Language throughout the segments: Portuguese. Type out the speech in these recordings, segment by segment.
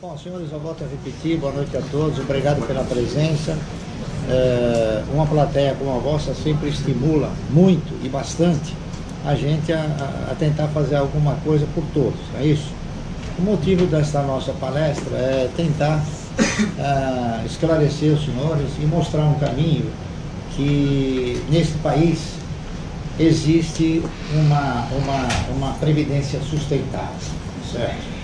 Bom, senhores, eu volto a repetir, boa noite a todos, obrigado pela presença. Uma plateia como a vossa sempre estimula muito e bastante a gente a tentar fazer alguma coisa por todos, é isso? O motivo desta nossa palestra é tentar esclarecer os senhores e mostrar um caminho que neste país existe uma previdência sustentável, certo?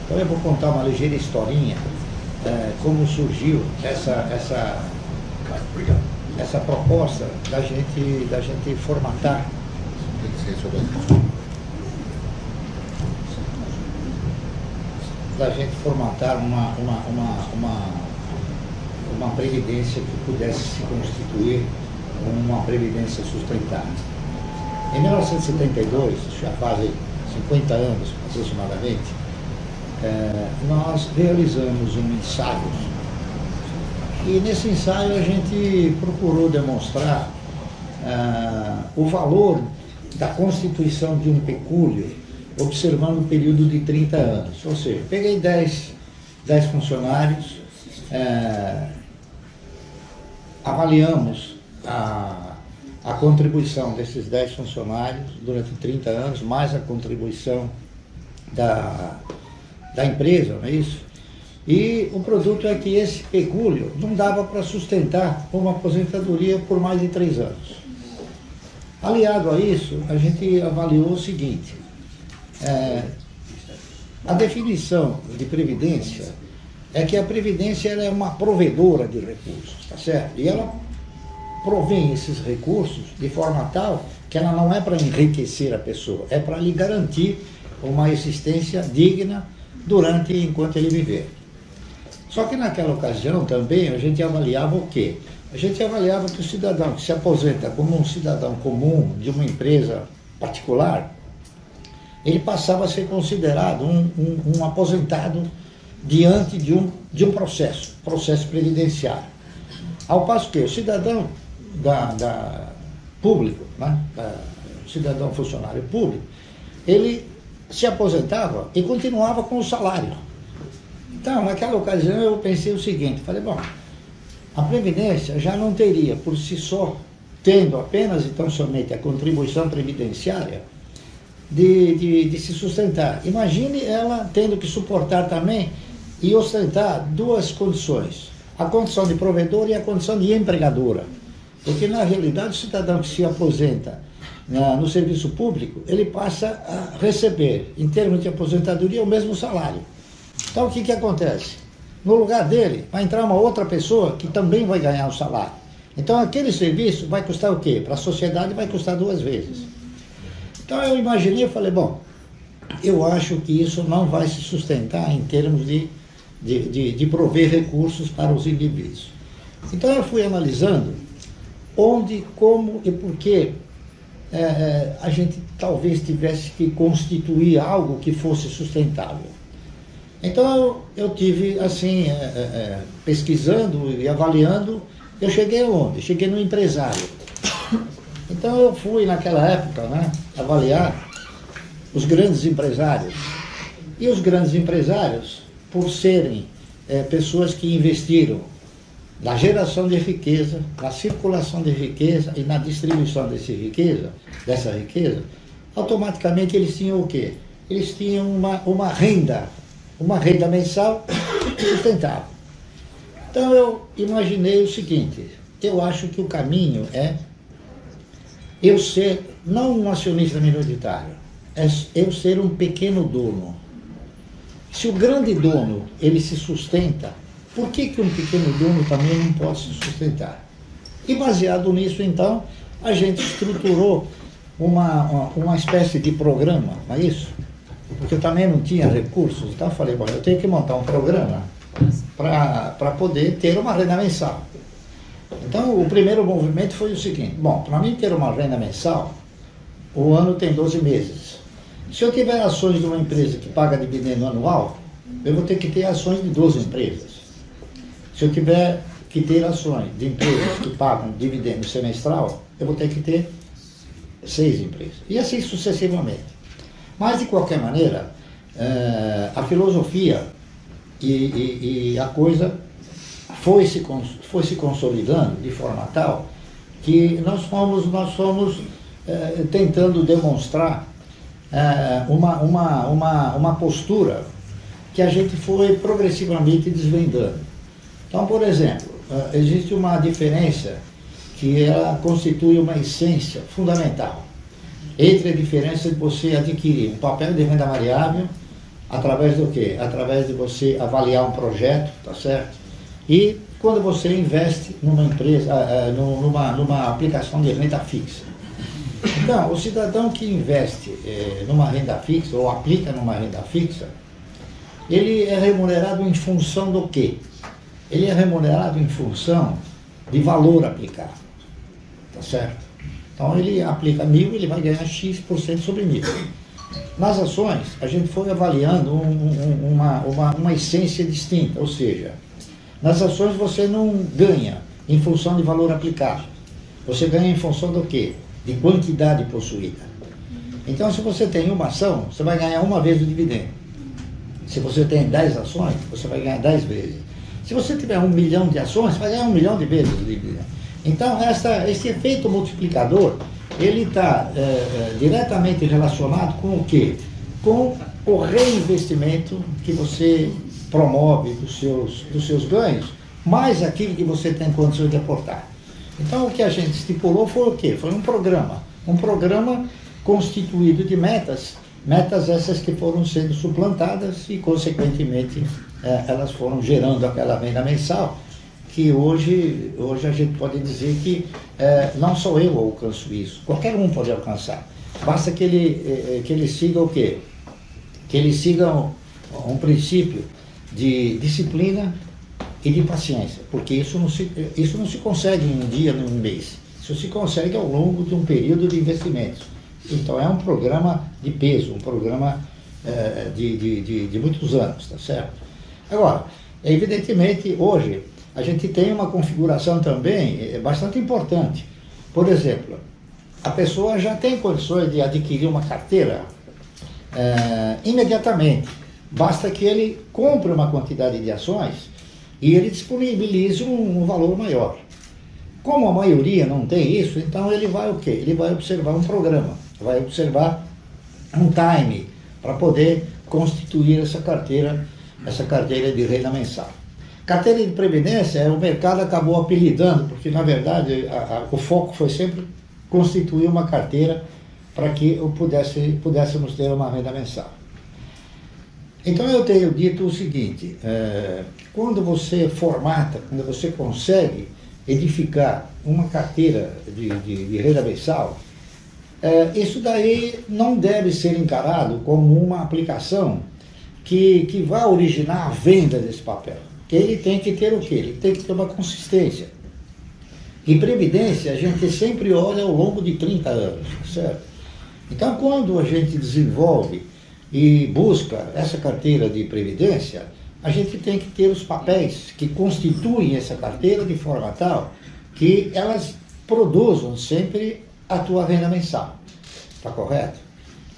Então eu vou contar uma ligeira historinha, como surgiu essa proposta da gente formatar uma previdência que pudesse se constituir como uma previdência sustentável. Em 1972, já fazem 50 anos aproximadamente, nós realizamos um ensaio e nesse ensaio a gente procurou demonstrar o valor da constituição de um pecúlio observando um período de 30 anos. Ou seja, peguei 10 funcionários, avaliamos a contribuição desses 10 funcionários durante 30 anos, mais a contribuição da empresa, não é isso? E o produto é que esse pecúlio não dava para sustentar uma aposentadoria por mais de 3 anos. Aliado a isso, a gente avaliou o seguinte, a definição de previdência é que a previdência ela é uma provedora de recursos, tá certo? E ela provém esses recursos de forma tal que ela não é para enriquecer a pessoa, é para lhe garantir uma existência digna enquanto ele viver. Só que naquela ocasião também a gente avaliava o quê? A gente avaliava que o cidadão que se aposenta como um cidadão comum de uma empresa particular, ele passava a ser considerado um aposentado diante de um processo previdenciário. Ao passo que o cidadão público, né, cidadão funcionário público, ele se aposentava e continuava com o salário. Então, naquela ocasião eu pensei o seguinte, falei, bom, a Previdência já não teria por si só, tendo apenas e tão somente a contribuição previdenciária, de se sustentar. Imagine ela tendo que suportar também e ostentar duas condições, a condição de provedor e a condição de empregadora. Porque na realidade o cidadão que se aposenta no serviço público, ele passa a receber, em termos de aposentadoria, o mesmo salário. Então o que acontece? No lugar dele vai entrar uma outra pessoa que também vai ganhar o salário. Então aquele serviço vai custar o quê? Para a sociedade vai custar 2 vezes. Então eu imaginei e falei, bom, eu acho que isso não vai se sustentar em termos de prover recursos para os indivíduos. Então eu fui analisando onde, como e por que a gente talvez tivesse que constituir algo que fosse sustentável. Então eu tive assim, pesquisando e avaliando, eu cheguei aonde? Cheguei no empresário. Então eu fui naquela época, né, avaliar os grandes empresários. E os grandes empresários, por serem pessoas que investiram na geração de riqueza, na circulação de riqueza e na distribuição dessa riqueza, automaticamente eles tinham o quê? Eles tinham uma renda mensal sustentável. Então eu imaginei o seguinte, eu acho que o caminho é eu ser, não um acionista minoritário, é eu ser um pequeno dono. Se o grande dono, ele se sustenta, por que um pequeno dono também não pode se sustentar? E baseado nisso, então, a gente estruturou uma espécie de programa, não é isso? Porque eu também não tinha recursos, então eu falei, bom, eu tenho que montar um programa para poder ter uma renda mensal. Então, o primeiro movimento foi o seguinte, bom, para mim ter uma renda mensal, o ano tem 12 meses. Se eu tiver ações de uma empresa que paga dividendo anual, eu vou ter que ter ações de 12 empresas. Se eu tiver que ter ações de empresas que pagam dividendo semestral, eu vou ter que ter 6 empresas. E assim sucessivamente. Mas, de qualquer maneira, a filosofia e a coisa foi se consolidando de forma tal que nós fomos tentando demonstrar uma postura que a gente foi progressivamente desvendando. Então, por exemplo, existe uma diferença que ela constitui uma essência fundamental entre a diferença de você adquirir um papel de renda variável através do quê? Através de você avaliar um projeto, tá certo? E quando você investe numa empresa, numa aplicação de renda fixa. Então, o cidadão que investe numa renda fixa ou aplica numa renda fixa, ele é remunerado em função do quê? Ele é remunerado em função de valor aplicado, tá certo? Então ele aplica 1.000, ele vai ganhar X% sobre 1.000. Nas ações, a gente foi avaliando uma essência distinta, ou seja, nas ações você não ganha em função de valor aplicado, você ganha em função do quê? De quantidade possuída. Então, se você tem uma ação, você vai ganhar uma vez o dividendo. Se você tem 10 ações, você vai ganhar 10 vezes. Se você tiver 1 milhão de ações, você vai ganhar 1 milhão de vezes o dividendo. Então, esse efeito multiplicador, ele está diretamente relacionado com o quê? Com o reinvestimento que você promove dos seus ganhos, mais aquilo que você tem condições de aportar. Então, o que a gente estipulou foi o quê? Foi um programa constituído de metas essas que foram sendo suplantadas e, consequentemente, elas foram gerando aquela renda mensal, que hoje a gente pode dizer que não só eu alcanço isso, qualquer um pode alcançar. Basta que ele siga o quê? Que ele siga um princípio de disciplina e de paciência, porque isso não se consegue em um dia, em um mês. Isso se consegue ao longo de um período de investimentos. Então é um programa de peso, um programa de muitos anos, tá certo? Agora, evidentemente, hoje a gente tem uma configuração também bastante importante. Por exemplo, a pessoa já tem condições de adquirir uma carteira imediatamente. Basta que ele compre uma quantidade de ações e ele disponibilize um valor maior. Como a maioria não tem isso, então ele vai o quê? Ele vai observar um programa, vai observar um time para poder constituir essa carteira de renda mensal. Carteira de previdência, o mercado acabou apelidando, porque na verdade o foco foi sempre constituir uma carteira para que pudéssemos ter uma renda mensal. Então eu tenho dito o seguinte, quando você formata, quando você consegue edificar uma carteira de renda mensal, isso daí não deve ser encarado como uma aplicação que vai originar a venda desse papel. Ele tem que ter o quê? Ele tem que ter uma consistência. E previdência a gente sempre olha ao longo de 30 anos, certo? Então quando a gente desenvolve e busca essa carteira de previdência, a gente tem que ter os papéis que constituem essa carteira de forma tal que elas produzam sempre a tua renda mensal. Está correto?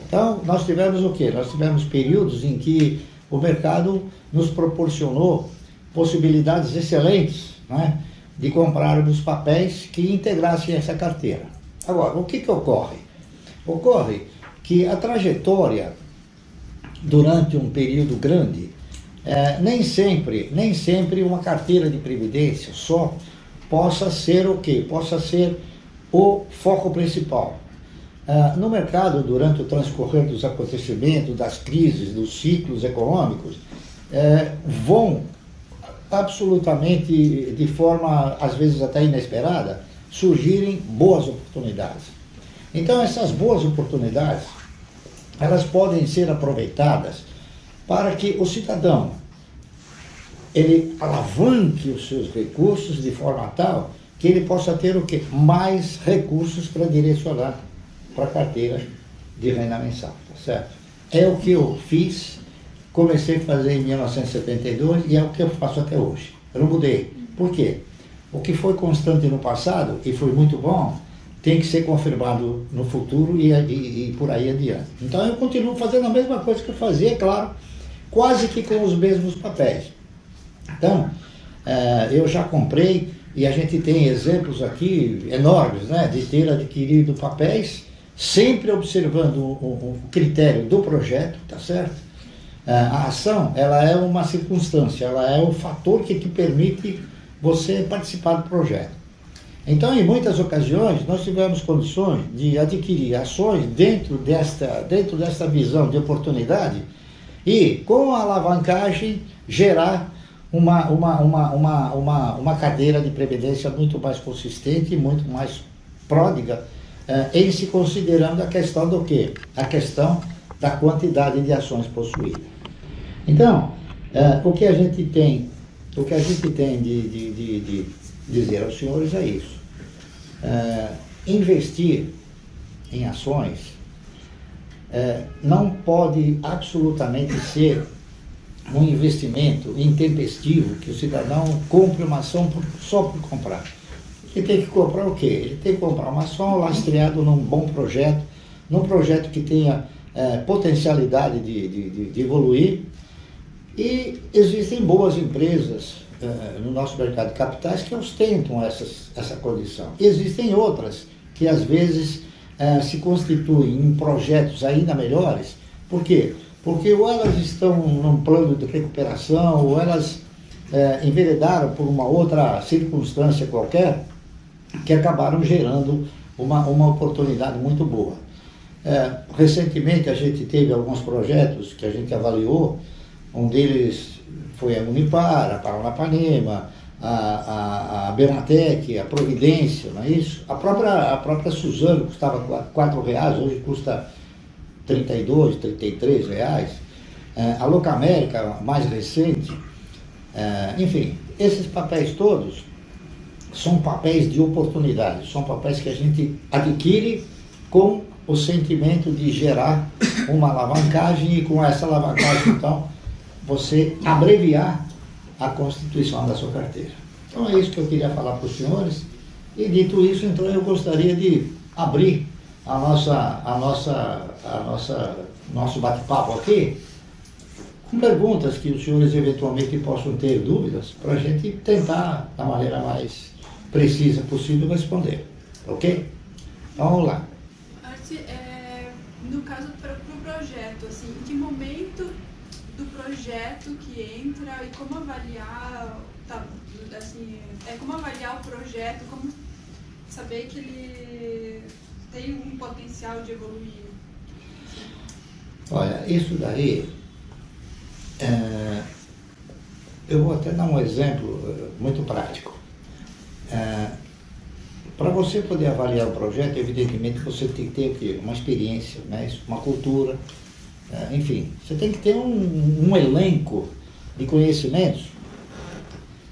Então, nós tivemos o quê? Nós tivemos períodos em que o mercado nos proporcionou possibilidades excelentes, né, de comprarmos papéis que integrassem essa carteira. Agora, o que ocorre? Ocorre que a trajetória durante um período grande, nem sempre uma carteira de previdência só possa ser o quê? Possa ser o foco principal. No mercado, durante o transcorrer dos acontecimentos, das crises, dos ciclos econômicos, vão absolutamente, de forma às vezes até inesperada, surgirem boas oportunidades. Então essas boas oportunidades, elas podem ser aproveitadas para que o cidadão ele alavanque os seus recursos de forma tal que ele possa ter o quê? Mais recursos para direcionar para a carteira de renda mensal, tá certo? É o que eu fiz, comecei a fazer em 1972 e é o que eu faço até hoje. Eu não mudei. Por quê? O que foi constante no passado e foi muito bom, tem que ser confirmado no futuro e por aí adiante. Então eu continuo fazendo a mesma coisa que eu fazia, é claro, quase que com os mesmos papéis. Então, eu já comprei, e a gente tem exemplos aqui enormes, né, de ter adquirido papéis, sempre observando o critério do projeto, tá certo? A ação, ela é uma circunstância, ela é o fator que te permite você participar do projeto. Então, em muitas ocasiões, nós tivemos condições de adquirir ações dentro desta visão de oportunidade e, com a alavancagem, gerar uma cadeira de previdência muito mais consistente e muito mais pródiga, em se considerando a questão do quê? A questão da quantidade de ações possuídas. Então, o que a gente tem de dizer aos senhores é isso. Investir em ações não pode absolutamente ser um investimento intempestivo, que o cidadão compre uma ação só por comprar. Ele tem que comprar o quê? Ele tem que comprar uma ação lastreada num bom projeto, num projeto que tenha potencialidade de evoluir. E existem boas empresas no nosso mercado de capitais que ostentam essa condição. E existem outras que às vezes se constituem em projetos ainda melhores. Por quê? Porque ou elas estão num plano de recuperação, ou elas enveredaram por uma outra circunstância qualquer, que acabaram gerando uma oportunidade muito boa. Recentemente a gente teve alguns projetos que a gente avaliou, um deles foi a Unipar, a Paranapanema, a Bematec, a Providência, não é isso? A própria Suzano custava R$4, hoje custa R$32, R$33. A Locamérica, mais recente. Enfim, esses papéis todos são papéis de oportunidade, são papéis que a gente adquire com o sentimento de gerar uma alavancagem e com essa alavancagem, então, você abreviar a constituição da sua carteira. Então é isso que eu queria falar para os senhores. E dito isso, então eu gostaria de abrir nosso bate-papo aqui com perguntas que os senhores eventualmente possam ter dúvidas, para a gente tentar, da maneira mais precisa possível, responder. Ok? Então vamos lá. No caso para o projeto, assim, em que momento do projeto que entra e como avaliar, como avaliar o projeto, como saber que ele tem um potencial de evoluir? Olha, isso daí, eu vou até dar um exemplo muito prático. Para você poder avaliar o projeto, evidentemente você tem que ter o quê? Uma experiência, né? Uma cultura, enfim, você tem que ter um elenco de conhecimentos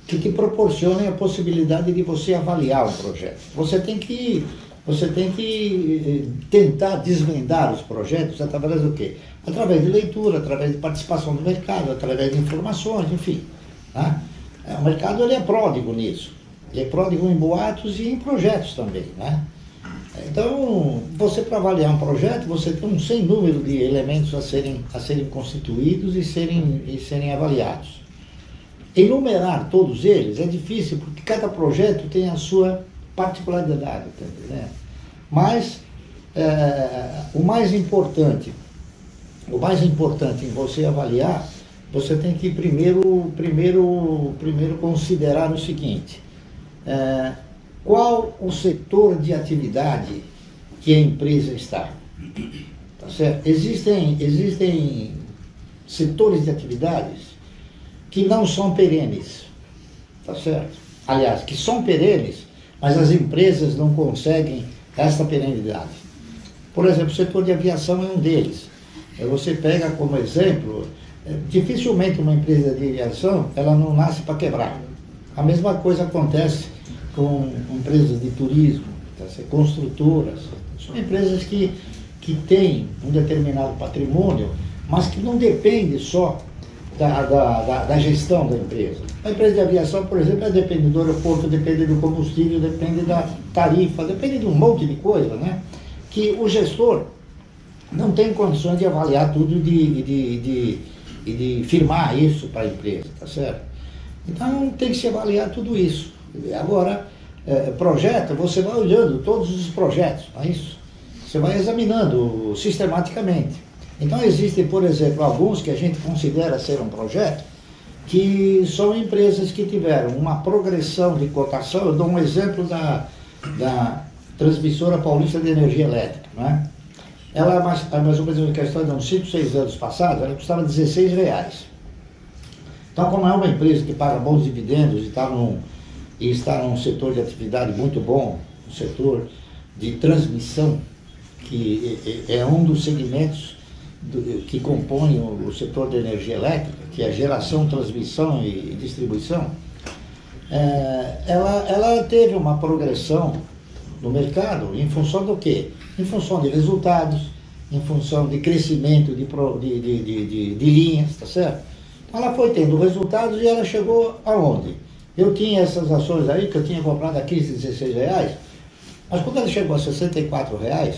que te proporcionem a possibilidade de você avaliar o projeto. Você tem que tentar desvendar os projetos através do quê? Através de leitura, através de participação no mercado, através de informações, enfim. Né? O mercado ele é pródigo nisso. Ele é pródigo em boatos e em projetos também. Né? Então, você para avaliar um projeto, você tem um sem número de elementos a serem constituídos e serem avaliados. Enumerar todos eles é difícil, porque cada projeto tem a sua particularidade, tá entendendo? Mas o mais importante em você avaliar, você tem que primeiro considerar o seguinte: qual o setor de atividade que a empresa está? Tá certo? Existem setores de atividades que não são perenes, tá certo? Aliás, que são perenes, mas as empresas não conseguem essa perenidade. Por exemplo, o setor de aviação é um deles. Você pega como exemplo, dificilmente uma empresa de aviação, ela não nasce para quebrar. A mesma coisa acontece com empresas de turismo, tá certo? Construtoras. São empresas que têm um determinado patrimônio, mas que não depende só da gestão da empresa. A empresa de aviação, por exemplo, depende do aeroporto, depende do combustível, depende da tarifa, depende de um monte de coisa, né? Que o gestor não tem condições de avaliar tudo, de e de firmar isso para a empresa, tá certo? Então tem que se avaliar tudo isso. Agora, projeto, você vai olhando todos os projetos, não é isso? Você vai examinando sistematicamente. Então existem, por exemplo, alguns que a gente considera ser um projeto, que são empresas que tiveram uma progressão de cotação. Eu dou um exemplo da Transmissora Paulista de Energia Elétrica, não é? Ela, mais ou menos, na questão de uns 5, 6 anos passados, ela custava R$16. Então, como é uma empresa que paga bons dividendos e está num setor de atividade muito bom, um setor de transmissão, que é um dos segmentos que compõem o setor de energia elétrica, que é geração, transmissão e distribuição, ela teve uma progressão no mercado em função do quê? Em função de resultados, em função de crescimento de linhas, tá certo? Ela foi tendo resultados e ela chegou aonde? Eu tinha essas ações aí, que eu tinha comprado a 15, R$16, mas quando ela chegou a R$64,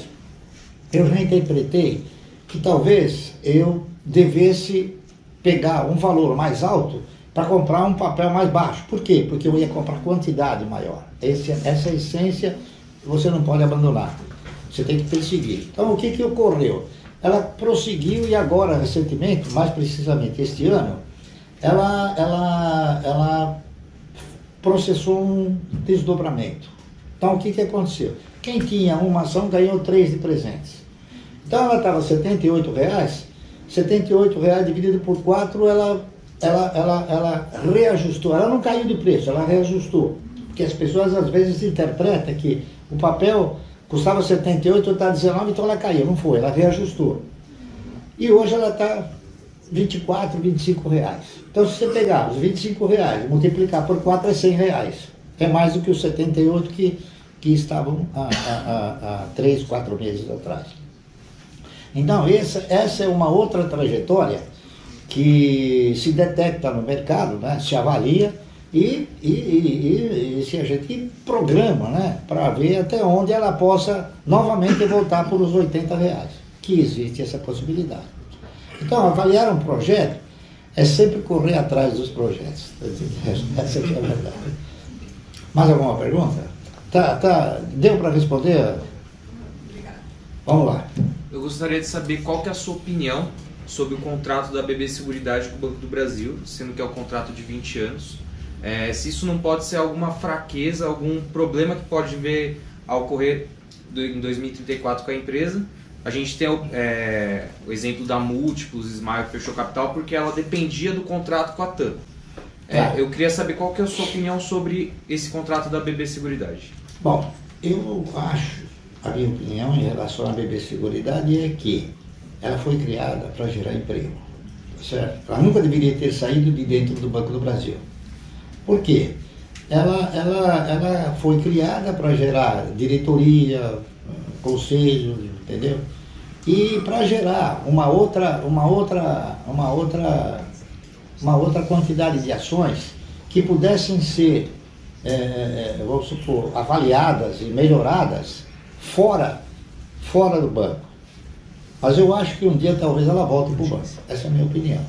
eu já interpretei que talvez eu devesse pegar um valor mais alto para comprar um papel mais baixo. Por quê? Porque eu ia comprar quantidade maior. Essa essência você não pode abandonar. Você tem que perseguir. Então, o que ocorreu? Ela prosseguiu e agora, recentemente, mais precisamente este ano, ela processou um desdobramento. Então, o que aconteceu? Quem tinha uma ação ganhou 3 de presentes. Então, ela estava R$78 dividido por 4, ela reajustou. Ela não caiu de preço, ela reajustou. Porque as pessoas, às vezes, interpretam que o papel custava 78, está 19, então ela caiu. Não foi, ela reajustou. E hoje ela está 24, R$25. Então, se você pegar os R$25 e multiplicar por 4, é R$100. É mais do que os 78 que estavam há 3, 4 meses atrás. Então, essa é uma outra trajetória que se detecta no mercado, né? Se avalia e se a gente programa, né? Para ver até onde ela possa novamente voltar por os R$80, que existe essa possibilidade. Então, avaliar um projeto é sempre correr atrás dos projetos. Essa aqui é a verdade. Mais alguma pergunta? Deu para responder? Obrigada. Vamos lá. Eu gostaria de saber qual que é a sua opinião sobre o contrato da BB Seguridade com o Banco do Brasil, sendo que é um contrato de 20 anos. Se isso não pode ser alguma fraqueza, algum problema que pode vir a ocorrer em 2034 com a empresa. A gente tem o exemplo da Múltiplos, Smile, que fechou capital, porque ela dependia do contrato com a TAM. Eu queria saber qual que é a sua opinião sobre esse contrato da BB Seguridade. Bom, eu acho, a minha opinião em relação à BB Seguridade é que ela foi criada para gerar emprego, certo? Ela nunca deveria ter saído de dentro do Banco do Brasil. Por quê? Ela foi criada para gerar diretoria, conselho, entendeu? E para gerar uma outra quantidade de ações que pudessem ser, vamos supor, avaliadas e melhoradas fora do banco. Mas eu acho que um dia talvez ela volte para o banco. Essa é a minha opinião.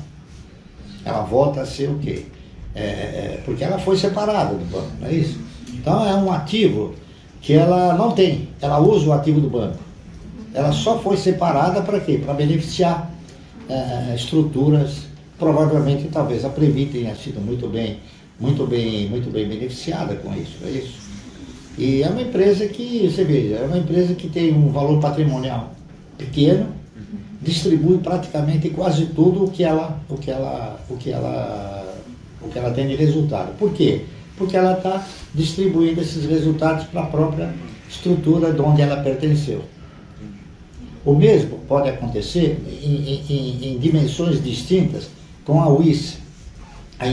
Ela volta a ser o quê? Porque ela foi separada do banco, não é isso? Então é um ativo que ela não tem. Ela usa o ativo do banco. Ela só foi separada para quê? Para beneficiar estruturas. Provavelmente, talvez a Previ tenha sido muito bem beneficiada com isso, é isso? E é uma empresa que, você veja, é uma empresa que tem um valor patrimonial pequeno, distribui praticamente quase tudo o que ela tem de resultado. Por quê? Porque ela está distribuindo esses resultados para a própria estrutura de onde ela pertenceu. O mesmo pode acontecer em dimensões distintas com a UIS, a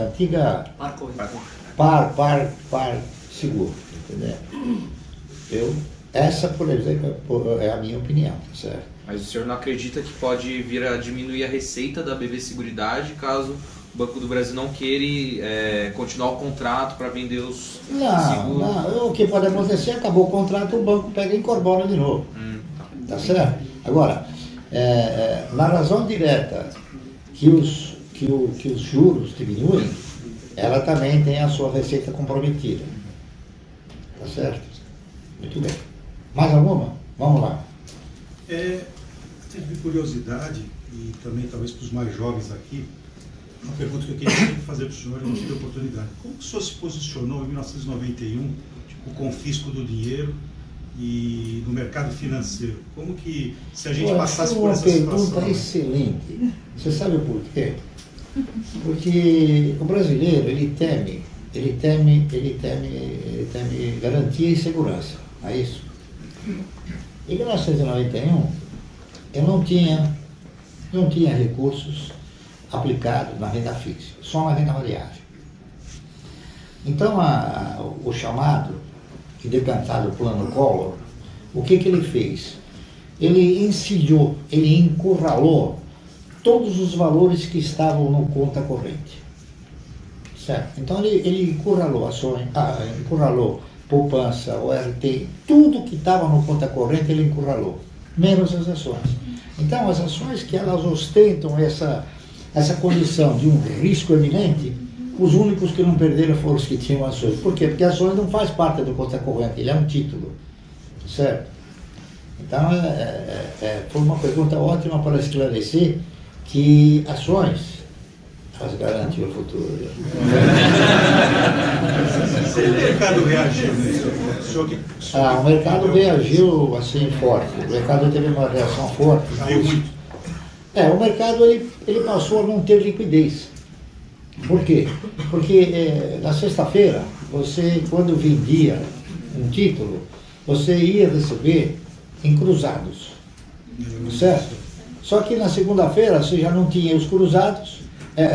antiga Par Seguro, entendeu? Essa, por exemplo, é a minha opinião, certo? Mas o senhor não acredita que pode vir a diminuir a receita da BB Seguridade caso o Banco do Brasil não queira continuar o contrato para vender os seguros? Não, o que pode acontecer, acabou o contrato, o banco pega e incorpora de novo. Tá certo? Agora, na razão direta que os juros diminuem, ela também tem a sua receita comprometida. Tá certo? Muito bem. Mais alguma? Vamos lá. Tive curiosidade, e também talvez para os mais jovens aqui, uma pergunta que eu queria fazer para o senhor, eu não tive oportunidade. Como o senhor se posicionou em 1991, o confisco do dinheiro e no mercado financeiro? Como que, se a gente passasse por essa situação... Uma pergunta excelente. Você sabe por quê? Porque o brasileiro, ele teme garantia e segurança. É isso? Em 1991, eu não tinha recursos aplicados na renda fixa, só na renda variável. Então, o chamado e decantado Plano Collor, o que ele fez? Ele encilhou, ele encurralou todos os valores que estavam no conta corrente. Certo? Então, ele encurralou ações, encurralou poupança, ORT, tudo que estava no conta corrente ele encurralou, menos as ações. Então, as ações que elas ostentam essa condição de um risco eminente, os únicos que não perderam foram os que tinham ações. Por quê? Porque ações não faz parte do conta corrente, ele é um título, certo? Então, foi uma pergunta ótima para esclarecer que ações, elas garantem o futuro. O mercado reagiu, né? O mercado reagiu assim forte, o mercado teve uma reação forte. Caiu muito. O mercado ele passou a não ter liquidez. Por quê? Porque na sexta-feira, você, quando vendia um título, você ia receber em cruzados, certo? Só que na segunda-feira você já não tinha os cruzados,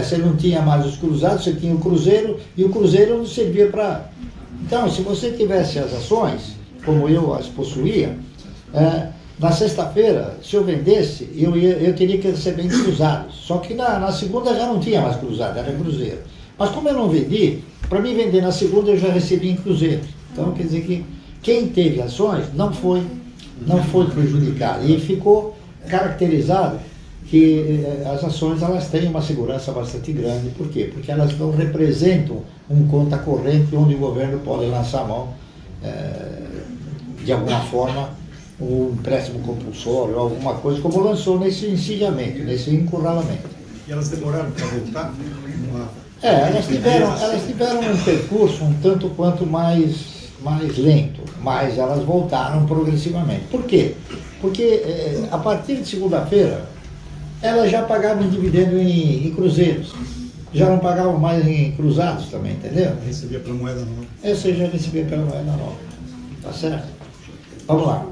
você não tinha mais os cruzados, você tinha o cruzeiro, e o cruzeiro não servia para... Então, se você tivesse as ações, como eu as possuía, na sexta-feira, se eu vendesse, eu teria que receber em cruzados. Só que na segunda já não tinha mais cruzado, era cruzeiro. Mas como eu não vendi, para mim vender na segunda eu já recebi em cruzeiro. Então, quer dizer que quem teve ações não foi prejudicado. E ficou caracterizado que as ações elas têm uma segurança bastante grande. Por quê? Porque elas não representam um conta corrente onde o governo pode lançar a mão, de alguma forma, um empréstimo compulsório, alguma coisa, como lançou nesse encilhamento, nesse encurralamento. E elas demoraram para voltar? Elas tiveram um percurso um tanto quanto mais lento, mas elas voltaram progressivamente. Por quê? Porque a partir de segunda-feira, elas já pagavam dividendo em cruzeiros, já não pagavam mais em cruzados também, entendeu? Recebia pela moeda nova. Você já recebia pela moeda nova, tá certo? Vamos lá.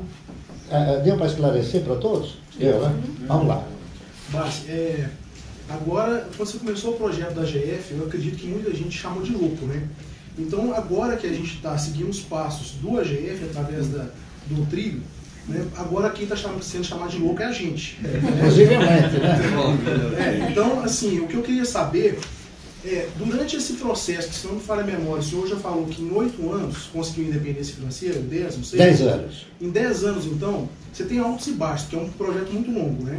Deu para esclarecer para todos? Deu, né? Vamos lá. Mas, agora, quando você começou o projeto da GF, eu acredito que muita gente chamou de louco, né? Então, agora que a gente está seguindo os passos do AGF através do trilho, né, agora quem está sendo chamado de louco é a gente. Possivelmente, né? Então, assim, o que eu queria saber durante esse processo, que se não me falha a memória, o senhor já falou que em 8 anos conseguiu independência financeira, 10, não sei. 10 anos. Em 10 anos, então, você tem altos e baixos, que é um projeto muito longo, né?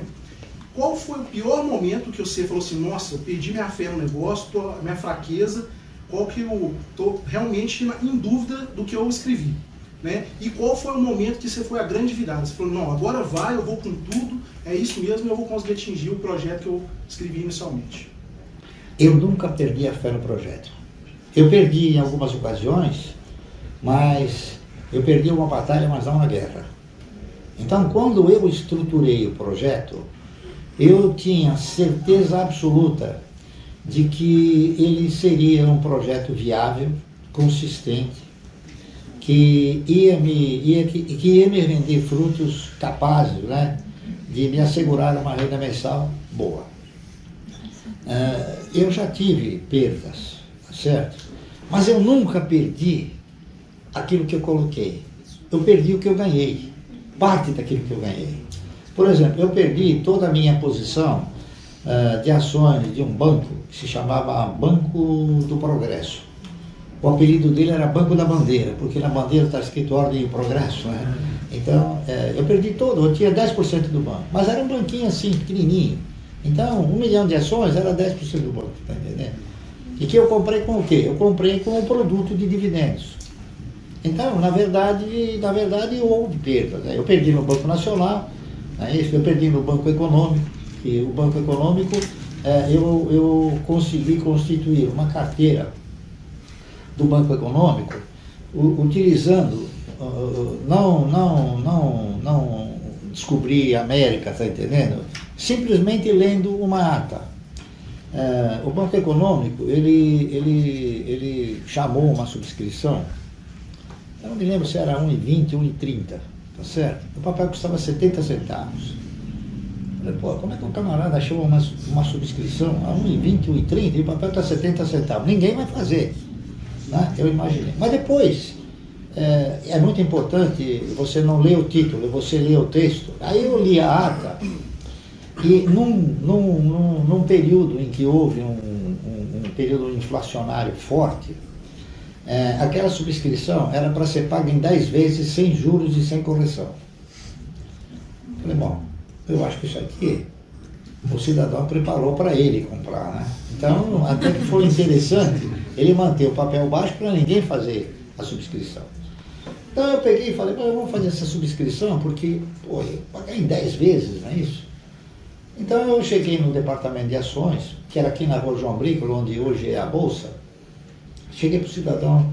Qual foi o pior momento que você falou assim, nossa, eu perdi minha fé no negócio, minha fraqueza, qual que eu estou realmente em dúvida do que eu escrevi, né? E qual foi o momento que você foi a grande virada? Você falou, não, agora vai, eu vou com tudo, é isso mesmo, eu vou conseguir atingir o projeto que eu escrevi inicialmente. Eu nunca perdi a fé no projeto. Eu perdi em algumas ocasiões, mas eu perdi uma batalha, mas não uma guerra. Então, quando eu estruturei o projeto, eu tinha certeza absoluta de que ele seria um projeto viável, consistente, que ia me render frutos capazes, né, de me assegurar uma renda mensal boa. Eu já tive perdas, certo? Mas eu nunca perdi aquilo que eu coloquei. Eu perdi o que eu ganhei, parte daquilo que eu ganhei. Por exemplo, eu perdi toda a minha posição de ações de um banco que se chamava Banco do Progresso. O apelido dele era Banco da Bandeira, porque na bandeira está escrito Ordem e Progresso, né? Então, eu perdi todo, eu tinha 10% do banco, mas era um banquinho assim, pequenininho. Então, 1 milhão de ações era 10% do banco, tá entendendo? E que eu comprei com o quê? Eu comprei com o produto de dividendos. Então, na verdade houve perdas, né? Eu perdi no Banco Nacional, né? Eu perdi no Banco Econômico, e o Banco Econômico, eu consegui constituir uma carteira do Banco Econômico, utilizando, não descobrir a América, tá entendendo? Simplesmente lendo uma ata. O Banco Econômico, ele chamou uma subscrição, eu não me lembro se era 1,20, 1,30, tá certo? O papel custava 70 centavos. Eu falei, pô, como é que o camarada achou uma subscrição a 1,20, 1,30 e o papel está 70 centavos? Ninguém vai fazer, né? Eu imaginei. Mas depois, é muito importante você não ler o título, você ler o texto. Aí eu li a ata e num período em que houve um período inflacionário forte, aquela subscrição era para ser paga em 10 vezes sem juros e sem correção. Falei, bom, eu acho que isso aqui o cidadão preparou para ele comprar, né? Então, até que foi interessante ele manter o papel baixo para ninguém fazer a subscrição. Então eu peguei e falei, eu vou fazer essa subscrição porque, pô, eu pagar em 10 vezes, não é isso? Então eu cheguei no departamento de ações, que era aqui na Rua João Brícola, onde hoje é a Bolsa. Cheguei para o cidadão,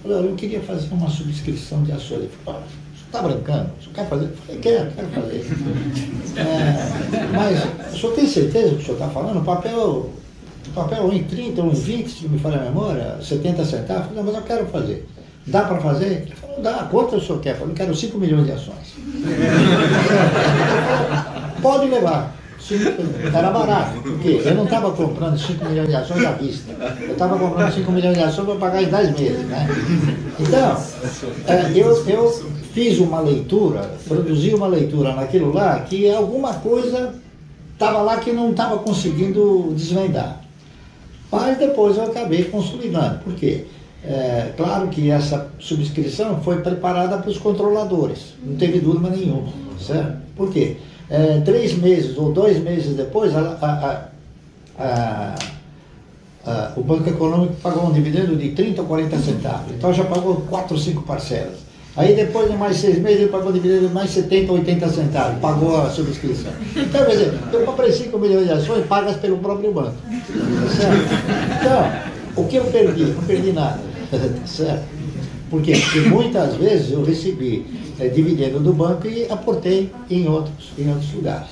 falei, olha, eu queria fazer uma subscrição de ações. Ele falou, olha, você está brincando? Você quer fazer? Eu falei, quero fazer. Mas o senhor tem certeza do que o senhor está falando? O papel 1,30, 1,20, se me falha a memória, 70 centavos. Eu falei, não, mas eu quero fazer. Dá para fazer? Ele falou, dá. Quanto o senhor quer? Eu falei, eu quero 5 milhões de ações. Pode levar. Era barato, porque eu não estava comprando 5 milhões de ações à vista. Eu estava comprando 5 milhões de ações para pagar em 10 meses, né? Então, eu fiz uma leitura, produzi uma leitura naquilo lá, que alguma coisa estava lá que eu não estava conseguindo desvendar. Mas depois eu acabei consolidando. Por quê? Claro que essa subscrição foi preparada para os controladores, não teve dúvida nenhuma, certo? Por quê? 3 meses ou 2 meses depois, o Banco Econômico pagou um dividendo de 30 ou 40 centavos, então já pagou 4 ou 5 parcelas. Aí depois de mais 6 meses ele pagou um dividendo de mais 70 ou 80 centavos, pagou a subscrição. Então, quer dizer, eu comprei 5 milhões de ações pagas pelo próprio banco. Tá certo? Então, o que eu perdi? Não perdi nada. Tá certo? Por quê? Porque muitas vezes eu recebi dividendo do banco e aportei em outros lugares.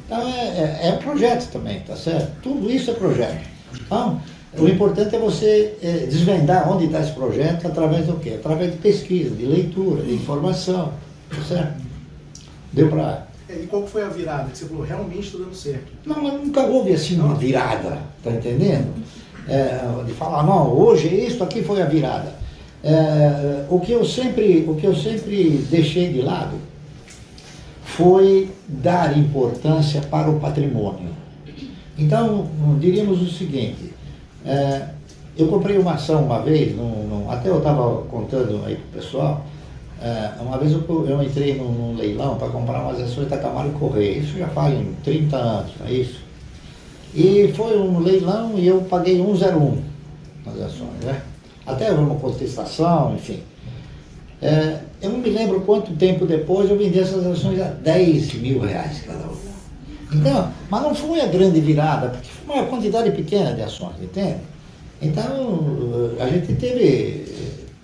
Então é projeto também, tá certo? Tudo isso é projeto. Então, o importante é você desvendar onde está esse projeto através do quê? Através de pesquisa, de leitura, de informação, tá certo? Deu para... E qual foi a virada? Que você falou, realmente está dando certo? Não, mas nunca houve assim uma virada, tá entendendo? De falar, não, hoje isso aqui foi a virada. O que eu sempre deixei de lado foi dar importância para o patrimônio. Então, diríamos o seguinte, eu comprei uma ação uma vez, até eu estava contando aí para o pessoal, uma vez eu entrei num leilão para comprar umas ações da Camargo Correia, isso já faz 30 anos, não é isso? E foi um leilão e eu paguei 1,01 nas ações, né? Até houve uma contestação, enfim. Eu não me lembro quanto tempo depois eu vendi essas ações a 10 mil reais cada uma. Então, mas não foi a grande virada, porque foi uma quantidade pequena de ações, entende? Então, a gente teve,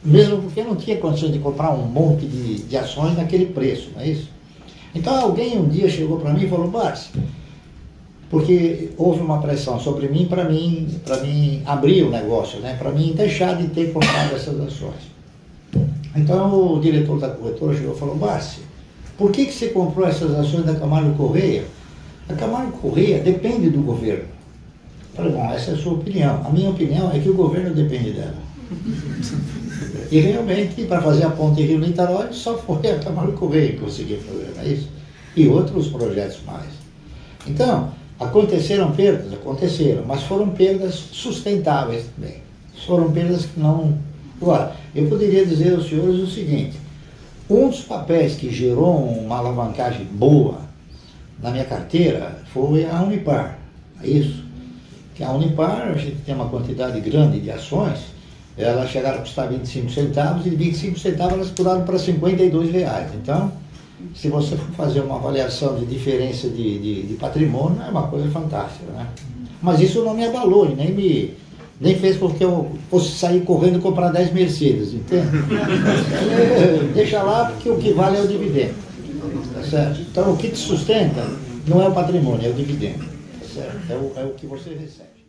mesmo porque não tinha condições de comprar um monte de ações naquele preço, não é isso? Então, alguém um dia chegou para mim e falou, Barsi, porque houve uma pressão sobre mim para mim abrir o negócio, né? Para mim deixar de ter comprado essas ações. Então o diretor da corretora chegou e falou, Barsi, por que você comprou essas ações da Camargo Correia? A Camargo Correia depende do governo. Eu falei, bom, essa é a sua opinião. A minha opinião é que o governo depende dela. E realmente, para fazer a ponte Rio-Niterói, só foi a Camargo Correia que conseguiu fazer, não é isso? E outros projetos mais. Então, aconteceram perdas, mas foram perdas sustentáveis também. Foram perdas que não Agora, eu poderia dizer aos senhores o seguinte: um dos papéis que gerou uma alavancagem boa na minha carteira foi a Unipar. É isso. Que a Unipar, a gente tem uma quantidade grande de ações, elas chegaram a custar 25 centavos e de 25 centavos elas pularam para R$52. Então, se você for fazer uma avaliação de diferença de patrimônio, é uma coisa fantástica, né? Mas isso não me abalou e nem fez com que eu fosse sair correndo e comprar 10 Mercedes, entende? Deixa lá, porque o que vale é o dividendo, tá certo? Então, o que te sustenta não é o patrimônio, é o dividendo, tá certo? É o que você recebe.